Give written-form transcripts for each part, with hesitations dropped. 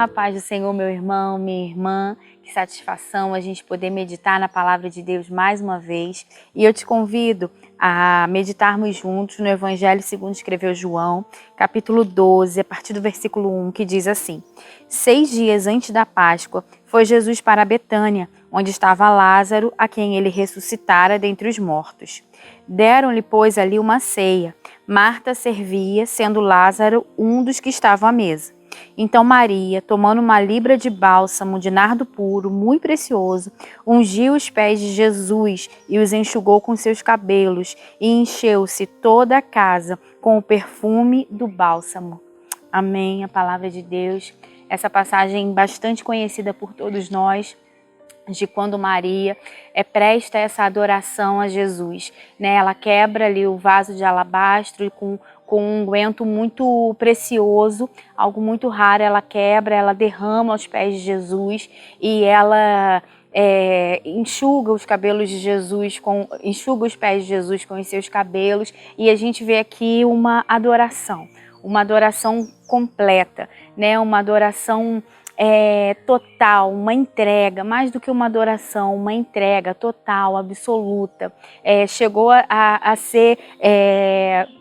A paz do Senhor, meu irmão, minha irmã. Que satisfação a gente poder meditar na palavra de Deus mais uma vez. E eu te convido a meditarmos juntos no Evangelho segundo escreveu João, capítulo 12, a partir do versículo 1, que diz assim: 6 dias antes da Páscoa, foi Jesus para Betânia, onde estava Lázaro, a quem ele ressuscitara dentre os mortos. Deram-lhe, pois, ali uma ceia. Marta servia, sendo Lázaro um dos que estavam à mesa. Então Maria, tomando uma libra de bálsamo de nardo puro, muito precioso, ungiu os pés de Jesus e os enxugou com seus cabelos, e encheu-se toda a casa com o perfume do bálsamo. Amém, a palavra de Deus. Essa passagem bastante conhecida por todos nós, de quando Maria presta essa adoração a Jesus, né? Ela quebra ali o vaso de alabastro e com um unguento muito precioso, algo muito raro, ela quebra, ela derrama aos pés de Jesus e ela enxuga os cabelos de Jesus, enxuga os pés de Jesus com os seus cabelos, e a gente vê aqui uma adoração completa, né? Uma adoração total, uma entrega, mais do que uma adoração, uma entrega total, absoluta. Chegou a ser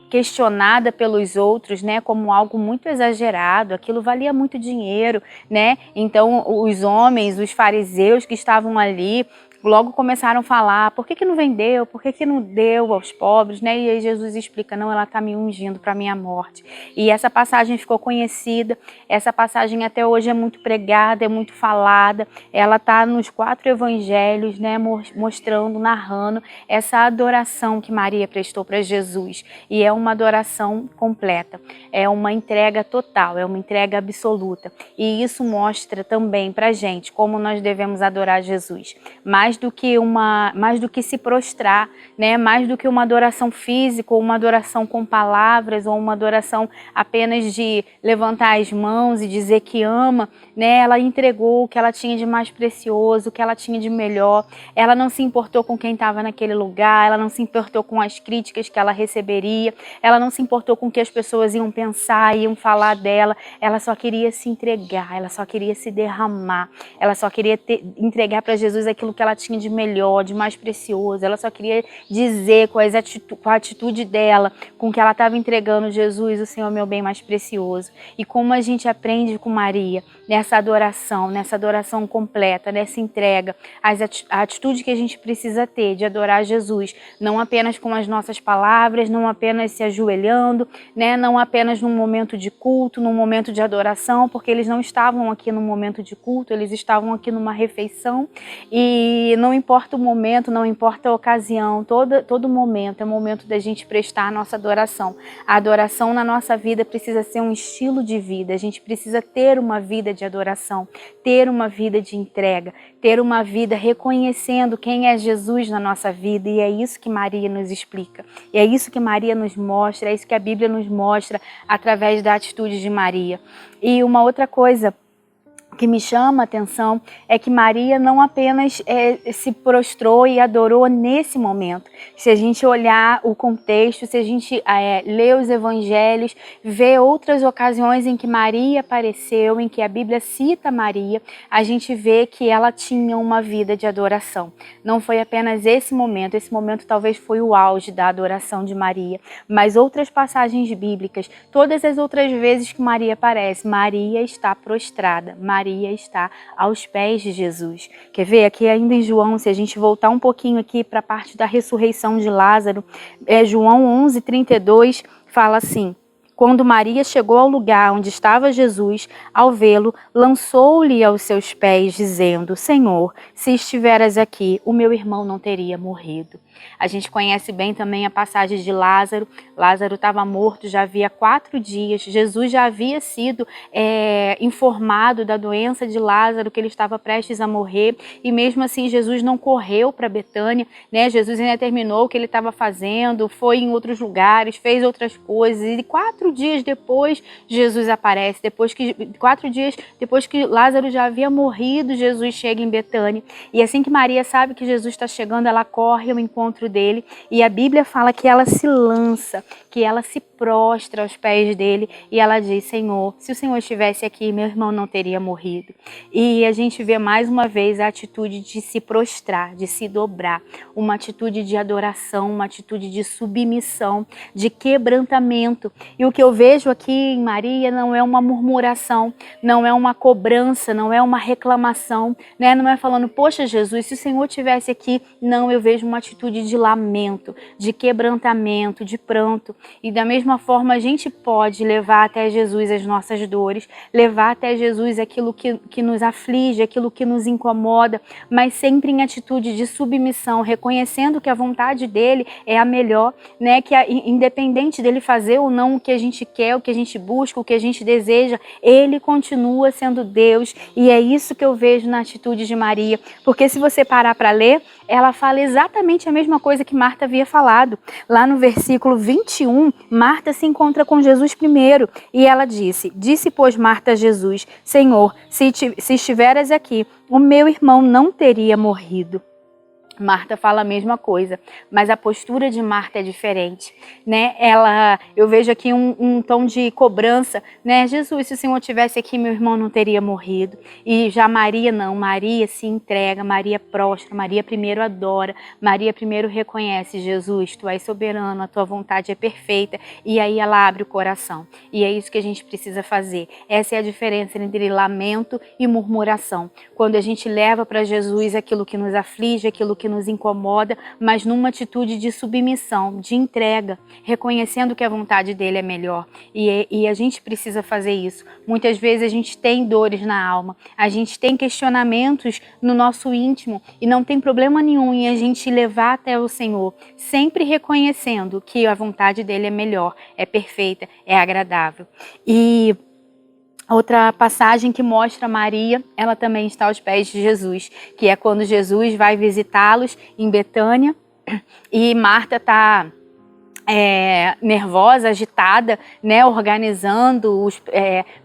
questionada pelos outros, né, como algo muito exagerado, aquilo valia muito dinheiro, né? Então os homens, os fariseus que estavam ali, logo começaram a falar: por que não vendeu? Por que não deu aos pobres? Né? E aí Jesus explica: não, ela está me ungindo para a minha morte. E essa passagem ficou conhecida, essa passagem até hoje é muito pregada, é muito falada, ela está nos 4 evangelhos, né, mostrando, narrando essa adoração que Maria prestou para Jesus. E é uma adoração completa, é uma entrega total, é uma entrega absoluta. E isso mostra também para a gente como nós devemos adorar Jesus. Mais do que se prostrar, né? Mais do que uma adoração física, ou uma adoração com palavras, ou uma adoração apenas de levantar as mãos e dizer que ama, né? Ela entregou o que ela tinha de mais precioso, o que ela tinha de melhor. Ela não se importou com quem estava naquele lugar, ela não se importou com as críticas que ela receberia, ela não se importou com o que as pessoas iam pensar, iam falar dela. Ela só queria se entregar, ela só queria se derramar, ela só queria entregar para Jesus aquilo que ela tinha de melhor, de mais precioso. Ela só queria dizer com a atitude dela, com que ela estava entregando: Jesus, o Senhor é meu bem mais precioso. E como a gente aprende com Maria, nessa adoração completa, nessa entrega, a atitude que a gente precisa ter de adorar Jesus, não apenas com as nossas palavras, não apenas se ajoelhando, né? Não apenas num momento de culto, num momento de adoração, porque eles não estavam aqui num momento de culto, eles estavam aqui numa refeição. E não importa o momento, não importa a ocasião, todo momento é momento da gente prestar a nossa adoração. A adoração na nossa vida precisa ser um estilo de vida, a gente precisa ter uma vida de adoração, ter uma vida de entrega, ter uma vida reconhecendo quem é Jesus na nossa vida. E é isso que Maria nos explica, e é isso que Maria nos mostra, é isso que a Bíblia nos mostra através da atitude de Maria. E uma outra coisa que me chama a atenção é que Maria não apenas se prostrou e adorou nesse momento. Se a gente olhar o contexto, se a gente ler os evangelhos, ver outras ocasiões em que Maria apareceu, em que a Bíblia cita Maria, a gente vê que ela tinha uma vida de adoração. Não foi apenas esse momento talvez foi o auge da adoração de Maria, mas outras passagens bíblicas, todas as outras vezes que Maria aparece, Maria está prostrada, Maria está aos pés de Jesus. Quer ver? Aqui ainda em João, se a gente voltar um pouquinho aqui para a parte da ressurreição de Lázaro, João 11:32 fala assim: quando Maria chegou ao lugar onde estava Jesus, ao vê-lo, lançou-lhe aos seus pés, dizendo: Senhor, se estiveras aqui, o meu irmão não teria morrido. A gente conhece bem também a passagem de Lázaro. Lázaro estava morto já havia 4 dias. Jesus já havia sido informado da doença de Lázaro, que ele estava prestes a morrer. E mesmo assim Jesus não correu para Betânia, né? Jesus ainda terminou o que ele estava fazendo, foi em outros lugares, fez outras coisas. E 4 dias depois Jesus aparece. 4 dias depois que Lázaro já havia morrido, Jesus chega em Betânia. E assim que Maria sabe que Jesus está chegando, ela corre ao encontro encontro dele, e a Bíblia fala que ela se lança, que ela se prostra aos pés dele, e ela diz: Senhor, se o Senhor estivesse aqui, meu irmão não teria morrido. E a gente vê mais uma vez a atitude de se prostrar, de se dobrar, uma atitude de adoração, uma atitude de submissão, de quebrantamento. E o que eu vejo aqui em Maria não é uma murmuração, não é uma cobrança, não é uma reclamação, né? Não é falando: poxa, Jesus, se o Senhor estivesse aqui. Não, eu vejo uma atitude de lamento, de quebrantamento, de pranto. E da mesma forma a gente pode levar até Jesus as nossas dores, levar até Jesus aquilo que nos aflige, aquilo que nos incomoda, mas sempre em atitude de submissão, reconhecendo que a vontade dele é a melhor, né? Que independente dele fazer ou não o que a gente quer, o que a gente busca, o que a gente deseja, ele continua sendo Deus. E é isso que eu vejo na atitude de Maria, porque se você parar para ler, ela fala exatamente a mesma coisa que Marta havia falado. Lá no versículo 21, Marta se encontra com Jesus primeiro e ela disse, pois Marta a Jesus: Senhor, se estiveras aqui, o meu irmão não teria morrido. Marta fala a mesma coisa, mas a postura de Marta é diferente, né? Eu vejo aqui um tom de cobrança, né? Jesus, se o Senhor tivesse aqui, meu irmão não teria morrido. E já Maria não, Maria se entrega, Maria prostra, Maria primeiro adora, Maria primeiro reconhece: Jesus, tu és soberano, a tua vontade é perfeita. E aí ela abre o coração. E é isso que a gente precisa fazer. Essa é a diferença entre lamento e murmuração. Quando a gente leva para Jesus aquilo que nos aflige, aquilo que nos incomoda, mas numa atitude de submissão, de entrega, reconhecendo que a vontade dele é melhor. E a gente precisa fazer isso. Muitas vezes a gente tem dores na alma, a gente tem questionamentos no nosso íntimo e não tem problema nenhum em a gente levar até o Senhor, sempre reconhecendo que a vontade dele é melhor, é perfeita, é agradável. E outra passagem que mostra Maria, ela também está aos pés de Jesus, que é quando Jesus vai visitá-los em Betânia e Marta está nervosa, agitada, né, organizando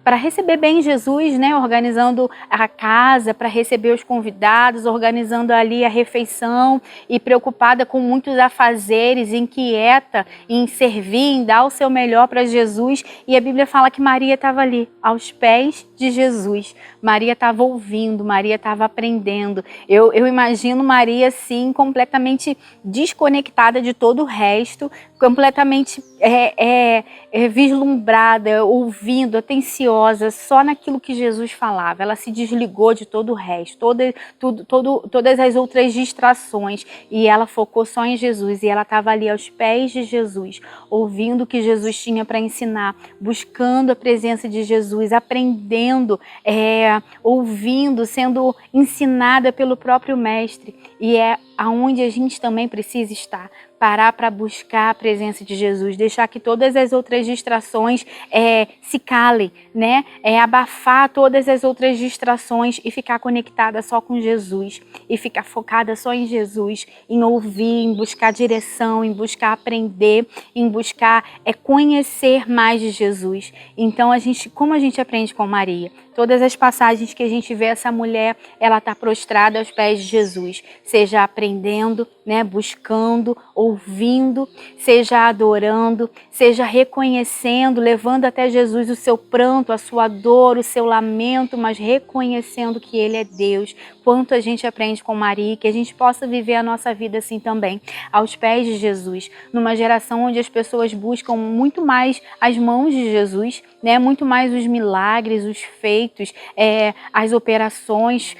para receber bem Jesus, né, organizando a casa para receber os convidados, organizando ali a refeição e preocupada com muitos afazeres, inquieta em servir, em dar o seu melhor para Jesus. E a Bíblia fala que Maria estava ali, aos pés de Jesus. Maria estava ouvindo, Maria estava aprendendo. Eu imagino Maria assim, completamente desconectada de todo o resto, completamente vislumbrada, ouvindo, atenciosa, só naquilo que Jesus falava. Ela se desligou de todo o resto, todas as outras distrações, e ela focou só em Jesus, e ela estava ali aos pés de Jesus, ouvindo o que Jesus tinha para ensinar, buscando a presença de Jesus, aprendendo, ouvindo, sendo ensinada pelo próprio Mestre. E é aonde a gente também precisa estar. Parar para buscar a presença de Jesus, deixar que todas as outras distrações se calem, né? Abafar todas as outras distrações e ficar conectada só com Jesus, e ficar focada só em Jesus, em ouvir, em buscar direção, em buscar aprender, em buscar conhecer mais de Jesus. Então, como a gente aprende com Maria? Todas as passagens que a gente vê essa mulher, ela está prostrada aos pés de Jesus, seja aprendendo, né, buscando, ouvindo, seja adorando, seja reconhecendo, levando até Jesus o seu pranto, a sua dor, o seu lamento, mas reconhecendo que Ele é Deus. Quanto a gente aprende com Maria, que a gente possa viver a nossa vida assim também, aos pés de Jesus, numa geração onde as pessoas buscam muito mais as mãos de Jesus, né, muito mais os milagres, os feitos, as operações,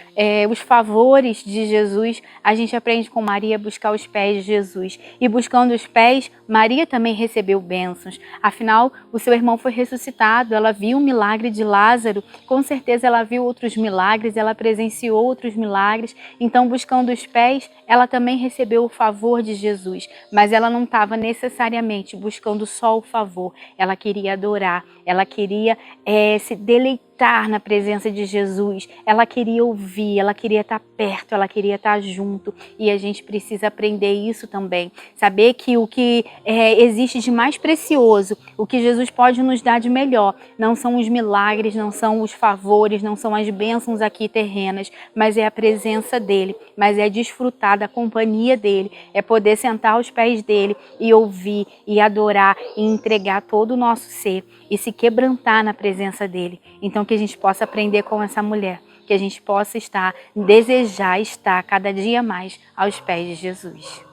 os favores de Jesus. A gente aprende com Maria a buscar os pés de Jesus. E buscando os pés, Maria também recebeu bênçãos. Afinal, o seu irmão foi ressuscitado, ela viu o milagre de Lázaro, com certeza ela viu outros milagres, ela presenciou outros milagres. Então, buscando os pés, ela também recebeu o favor de Jesus. Mas ela não estava necessariamente buscando só o favor, ela queria adorar, ela queria se deleitar estar na presença de Jesus, ela queria ouvir, ela queria estar perto, ela queria estar junto, e a gente precisa aprender isso também, saber que o que existe de mais precioso, o que Jesus pode nos dar de melhor, não são os milagres, não são os favores, não são as bênçãos aqui terrenas, mas é a presença dele, mas é desfrutar da companhia dele, é poder sentar aos pés dele e ouvir e adorar e entregar todo o nosso ser e se quebrantar na presença dele. Então que a gente possa aprender com essa mulher, que a gente possa desejar estar cada dia mais aos pés de Jesus.